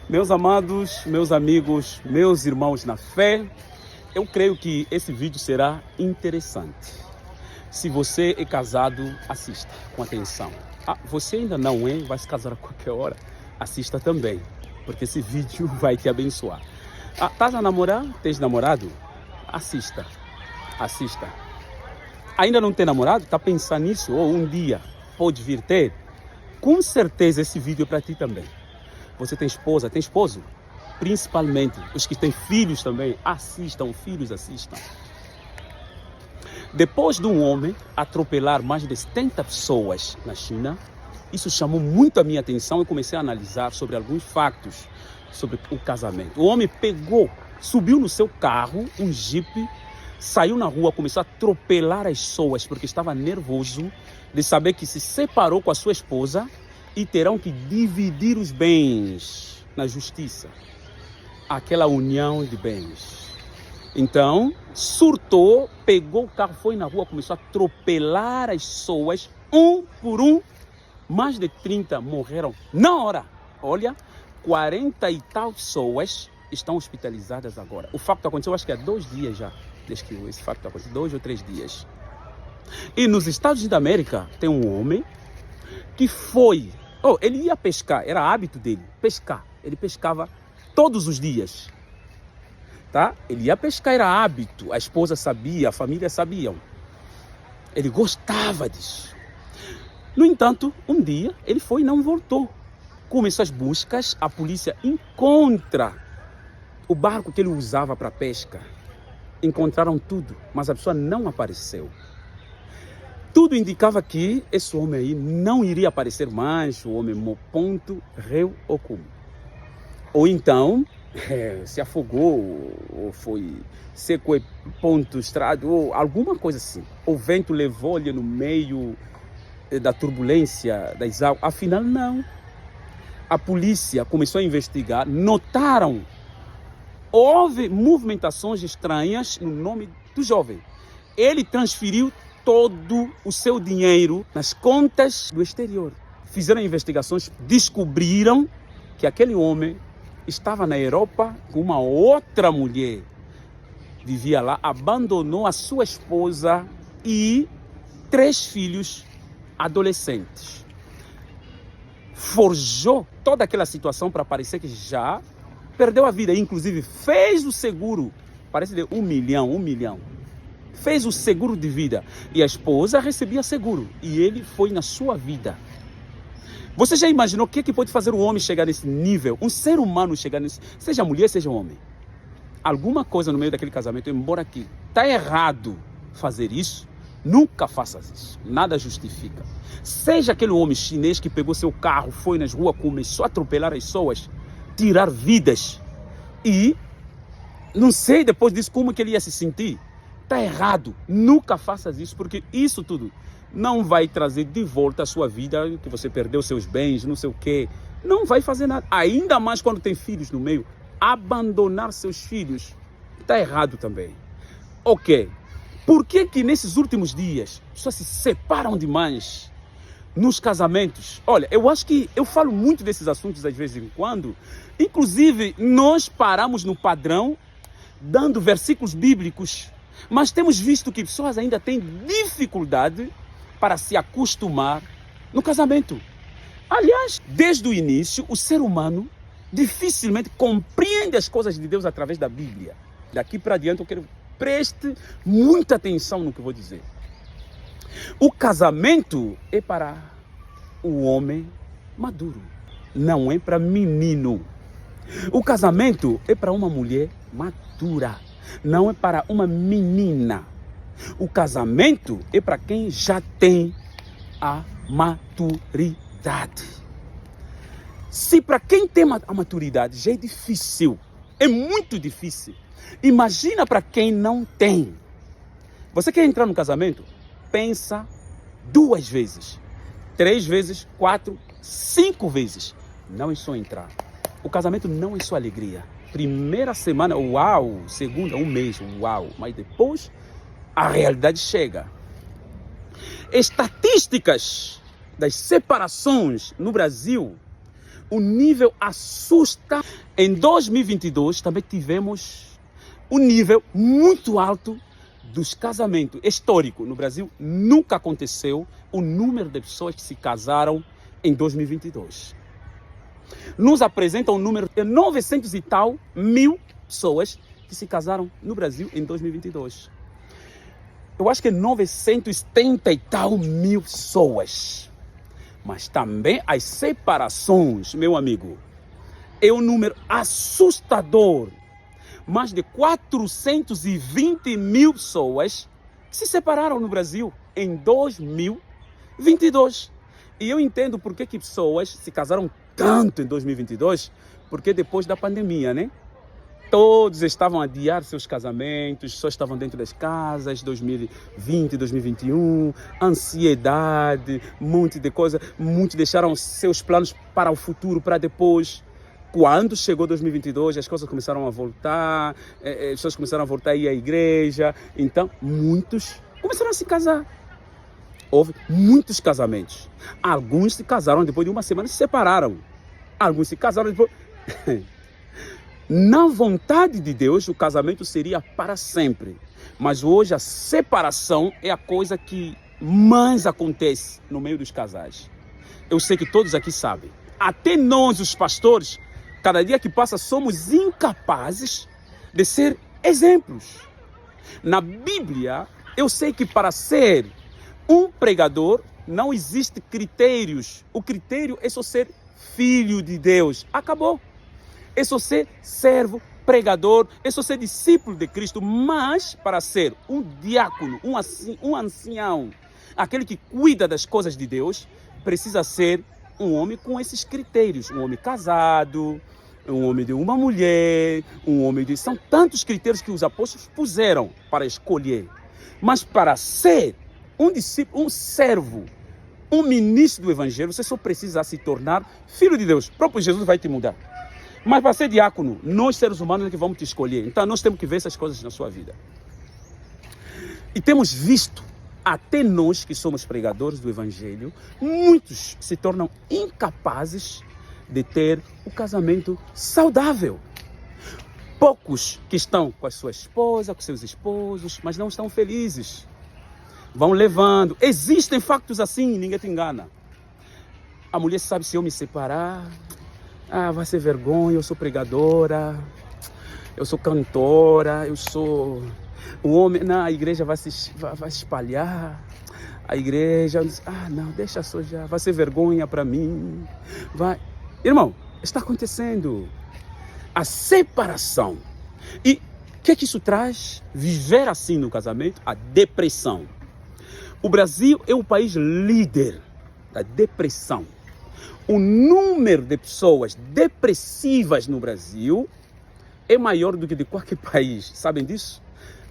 Meus amados, meus amigos, meus irmãos na fé, eu creio que esse vídeo será interessante. Se você é casado, assista com atenção. Você ainda não é, vai se casar a qualquer hora, assista também, porque esse vídeo vai te abençoar. Estás a namorar? Tens namorado? Assista. Ainda não tem namorado? Está pensando nisso? Ou um dia pode vir ter? Com certeza esse vídeo é para ti também. Você tem esposa, tem esposo? Principalmente os que têm filhos também, assistam. Depois de um homem atropelar mais de 70 pessoas na China, isso chamou muito a minha atenção e comecei a analisar sobre alguns factos sobre o casamento. O homem subiu no seu carro, um Jeep, saiu na rua, começou a atropelar as pessoas porque estava nervoso de saber que se separou com a sua esposa e terão que dividir os bens na justiça. Aquela união de bens. Então, surtou, pegou o carro, foi na rua, começou a atropelar as pessoas, um por um. Mais de 30 morreram na hora. Olha, 40 e tal pessoas estão hospitalizadas agora. O facto aconteceu, acho que há 2 dias já, desde que esse facto aconteceu, 2 ou 3 dias. E nos Estados Unidos da América, tem um homem que ele ia pescar, era hábito dele, pescar. Ele pescava todos os dias, tá? Ele ia pescar, era hábito, a esposa sabia, a família sabiam. Ele gostava disso. No entanto, um dia, ele foi e não voltou. Começou as buscas, a polícia encontra o barco que ele usava para pesca. Encontraram tudo, mas a pessoa não apareceu. Tudo indicava que esse homem aí não iria aparecer mais, o homem ponto, réu ou como. Ou então, se afogou, ou foi sequestrado, ou alguma coisa assim. O vento levou-lhe no meio da turbulência das águas. Afinal, não. A polícia começou a investigar, notaram, houve movimentações estranhas no nome do jovem. Ele transferiu todo o seu dinheiro nas contas do exterior. Fizeram investigações, descobriram que aquele homem estava na Europa com uma outra mulher. Vivia lá, abandonou a sua esposa e 3 filhos adolescentes. Forjou toda aquela situação para parecer que já perdeu a vida. Inclusive fez o seguro, parece de 1 milhão. Fez o seguro de vida e a esposa recebia seguro e ele foi na sua vida. Você já imaginou o que pode fazer um homem chegar nesse nível? Um ser humano chegar nesse, seja mulher, seja homem. Alguma coisa no meio daquele casamento, embora que está errado fazer isso, nunca faças isso. Nada justifica. Seja aquele homem chinês que pegou seu carro, foi nas ruas, começou a atropelar as pessoas, tirar vidas e não sei depois disso como que ele ia se sentir. Está errado, nunca faças isso, porque isso tudo não vai trazer de volta a sua vida, que você perdeu seus bens, não sei o quê. Não vai fazer nada, ainda mais quando tem filhos no meio. Abandonar seus filhos está errado também. Ok, por que nesses últimos dias as pessoas se separam demais nos casamentos? Olha, eu acho que eu falo muito desses assuntos às vezes em quando. Inclusive, nós paramos no padrão, dando versículos bíblicos, mas temos visto que pessoas ainda têm dificuldade para se acostumar no casamento. Aliás, desde o início, o ser humano dificilmente compreende as coisas de Deus através da Bíblia. Daqui para diante eu quero que preste muita atenção no que eu vou dizer. O casamento é para o homem maduro, não é para menino. O casamento é para uma mulher madura, não é para uma menina. O casamento é para quem já tem a maturidade. Se para quem tem a maturidade já é difícil, é muito difícil, imagina para quem não tem. Você quer entrar no casamento? Pensa 2 vezes, 3 vezes, 4, 5 vezes. Não é só entrar. O casamento não é só alegria. Primeira semana, uau. Segunda, um mês, uau. Mas depois, a realidade chega. Estatísticas das separações no Brasil O nível assusta. Em 2022 também tivemos um nível muito alto dos casamentos. Histórico. No Brasil nunca aconteceu o número de pessoas que se casaram em 2022. Nos apresenta um número de 900 e tal mil pessoas que se casaram no Brasil em 2022. Eu acho que 970 e tal mil pessoas. Mas também as separações, meu amigo, é um número assustador. Mais de 420 mil pessoas se separaram no Brasil em 2022. E eu entendo por que pessoas se casaram tanto em 2022, porque depois da pandemia, né? Todos estavam a adiar seus casamentos, só estavam dentro das casas, 2020, 2021, ansiedade, um monte de coisa, muitos deixaram seus planos para o futuro, para depois. Quando chegou 2022, as coisas começaram a voltar, as pessoas começaram a voltar a ir à igreja, então muitos começaram a se casar. Houve muitos casamentos. Alguns se casaram depois de uma semana e se separaram. Alguns se casaram depois... Na vontade de Deus, o casamento seria para sempre. Mas hoje a separação é a coisa que mais acontece no meio dos casais. Eu sei que todos aqui sabem. Até nós, os pastores, cada dia que passa, somos incapazes de ser exemplos. Na Bíblia, eu sei que para ser um pregador não existe critérios. O critério é só ser filho de Deus. Acabou. É só ser servo, pregador, é só ser discípulo de Cristo. Mas para ser um diácono, um ancião, aquele que cuida das coisas de Deus, precisa ser um homem com esses critérios. Um homem casado, um homem de uma mulher, um homem de... São tantos critérios que os apóstolos puseram para escolher. Mas para ser um discípulo, um servo, um ministro do Evangelho, você só precisa se tornar filho de Deus. O próprio Jesus vai te mudar. Mas para ser diácono, nós seres humanos é que vamos te escolher. Então nós temos que ver essas coisas na sua vida. E temos visto, até nós que somos pregadores do Evangelho, muitos se tornam incapazes de ter o casamento saudável. Poucos que estão com a sua esposa, com seus esposos, mas não estão felizes. Vão levando. Existem factos assim, ninguém te engana. A mulher sabe, se eu me separar... vai ser vergonha, eu sou pregadora, eu sou cantora, eu sou... O homem, a igreja vai se espalhar, a igreja... não, deixa só já, vai ser vergonha para mim. Irmão, está acontecendo a separação. E o que isso traz? Viver assim no casamento, a depressão. O Brasil é o país líder da depressão. O número de pessoas depressivas no Brasil é maior do que de qualquer país. Sabem disso?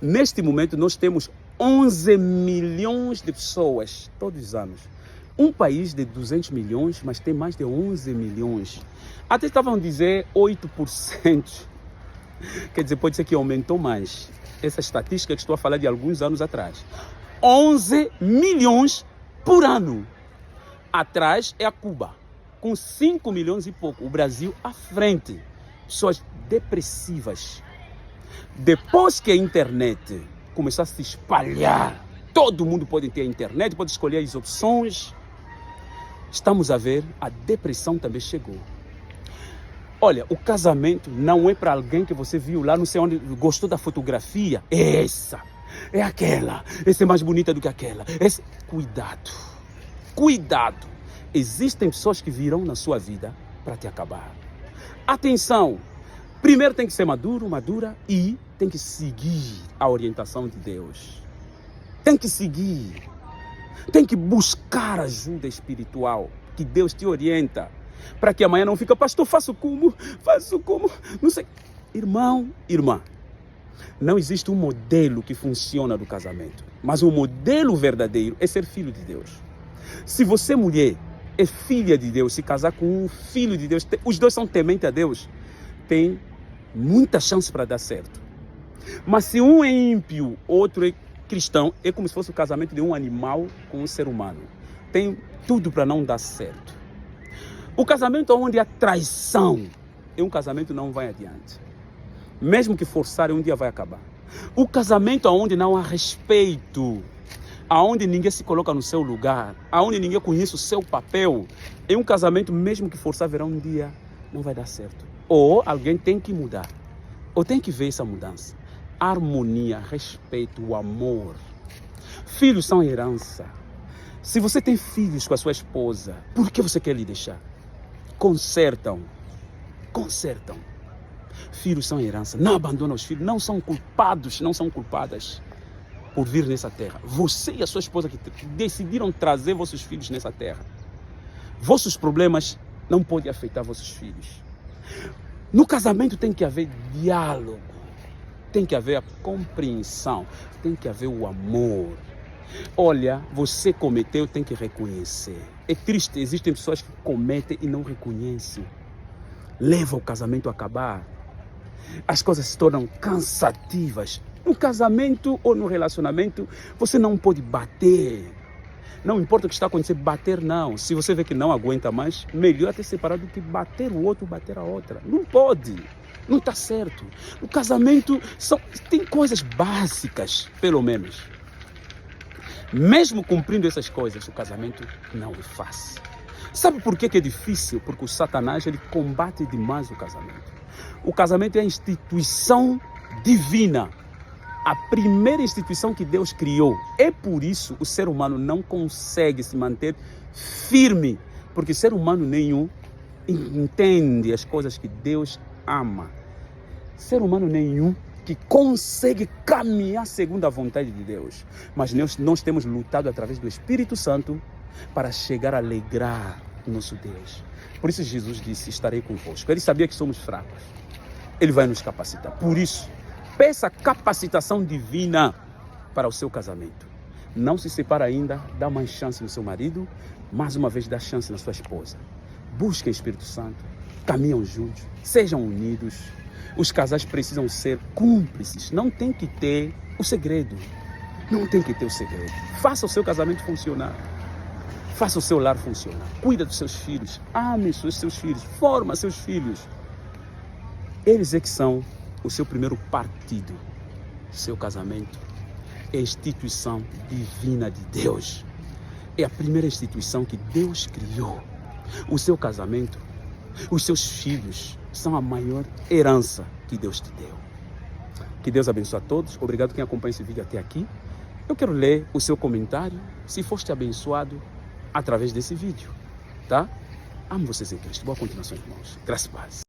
Neste momento, nós temos 11 milhões de pessoas todos os anos. Um país de 200 milhões, mas tem mais de 11 milhões. Até estavam a dizer 8%. Quer dizer, pode ser que aumentou mais. Essa estatística que estou a falar de alguns anos atrás. 11 milhões por ano. Atrás é a Cuba, com 5 milhões e pouco. O Brasil à frente. Pessoas depressivas. Depois que a internet começou a se espalhar, todo mundo pode ter a internet, pode escolher as opções. Estamos a ver, a depressão também chegou. Olha, o casamento não é para alguém que você viu lá, não sei onde, gostou da fotografia. É essa, é aquela, essa é mais bonita do que aquela. Cuidado, cuidado. Existem pessoas que virão na sua vida para te acabar. Atenção, primeiro tem que ser maduro, madura e tem que seguir a orientação de Deus. Tem que seguir, tem que buscar ajuda espiritual, que Deus te orienta. Para que amanhã não fica, pastor, faço como, não sei. Irmão, irmã, não existe um modelo que funciona do casamento, mas o modelo verdadeiro é ser filho de Deus. Se você, mulher, é filha de Deus, se casar com um filho de Deus, os dois são tementes a Deus, tem muita chance para dar certo. Mas se um é ímpio, outro é cristão, é como se fosse o casamento de um animal com um ser humano. Tem tudo para não dar certo. O casamento onde há traição é um casamento que não vai adiante. Mesmo que forçarem, um dia vai acabar. O casamento onde não há respeito, aonde ninguém se coloca no seu lugar, aonde ninguém conhece o seu papel, é um casamento, mesmo que forçar, verá um dia, não vai dar certo. Ou alguém tem que mudar, ou tem que ver essa mudança. Harmonia, respeito, o amor. Filhos são herança. Se você tem filhos com a sua esposa, por que você quer lhe deixar? Consertam. Filhos são herança. Não abandona os filhos. Não são culpados, não são culpadas por vir nessa terra. Você e a sua esposa que decidiram trazer vossos filhos nessa terra. Vossos problemas não podem afetar vossos filhos. No casamento tem que haver diálogo. Tem que haver a compreensão. Tem que haver o amor. Olha, você cometeu, tem que reconhecer. É triste, existem pessoas que cometem e não reconhecem. Leva o casamento a acabar. As coisas se tornam cansativas. No casamento ou no relacionamento, você não pode bater. Não importa o que está acontecendo, bater não. Se você vê que não aguenta mais, melhor ter separado do que bater o outro, bater a outra. Não pode. Não está certo. No casamento tem coisas básicas, pelo menos. Mesmo cumprindo essas coisas, o casamento não é fácil. Sabe por que é difícil? Porque o Satanás ele combate demais o casamento. O casamento é a instituição divina. A primeira instituição que Deus criou. É por isso o ser humano não consegue se manter firme. Porque ser humano nenhum entende as coisas que Deus ama. Ser humano nenhum que consegue caminhar segundo a vontade de Deus. Mas nós temos lutado através do Espírito Santo para chegar a alegrar o nosso Deus. Por isso Jesus disse, estarei convosco. Ele sabia que somos fracos. Ele vai nos capacitar. Por isso, peça capacitação divina para o seu casamento. Não se separa ainda, dá mais chance no seu marido, mais uma vez dá chance na sua esposa. Busquem o Espírito Santo, caminham juntos, sejam unidos. Os casais precisam ser cúmplices, não tem que ter o segredo. Não tem que ter o segredo. Faça o seu casamento funcionar. Faça o seu lar funcionar. Cuida dos seus filhos. Ame os seus filhos. Forma seus filhos. Eles é que são o seu primeiro partido. Seu casamento é a instituição divina de Deus. É a primeira instituição que Deus criou. O seu casamento, os seus filhos são a maior herança que Deus te deu. Que Deus abençoe a todos. Obrigado quem acompanha esse vídeo até aqui. Eu quero ler o seu comentário, se foste abençoado através desse vídeo, tá? Amo vocês em Cristo. Boa continuação, irmãos. Graças a Deus.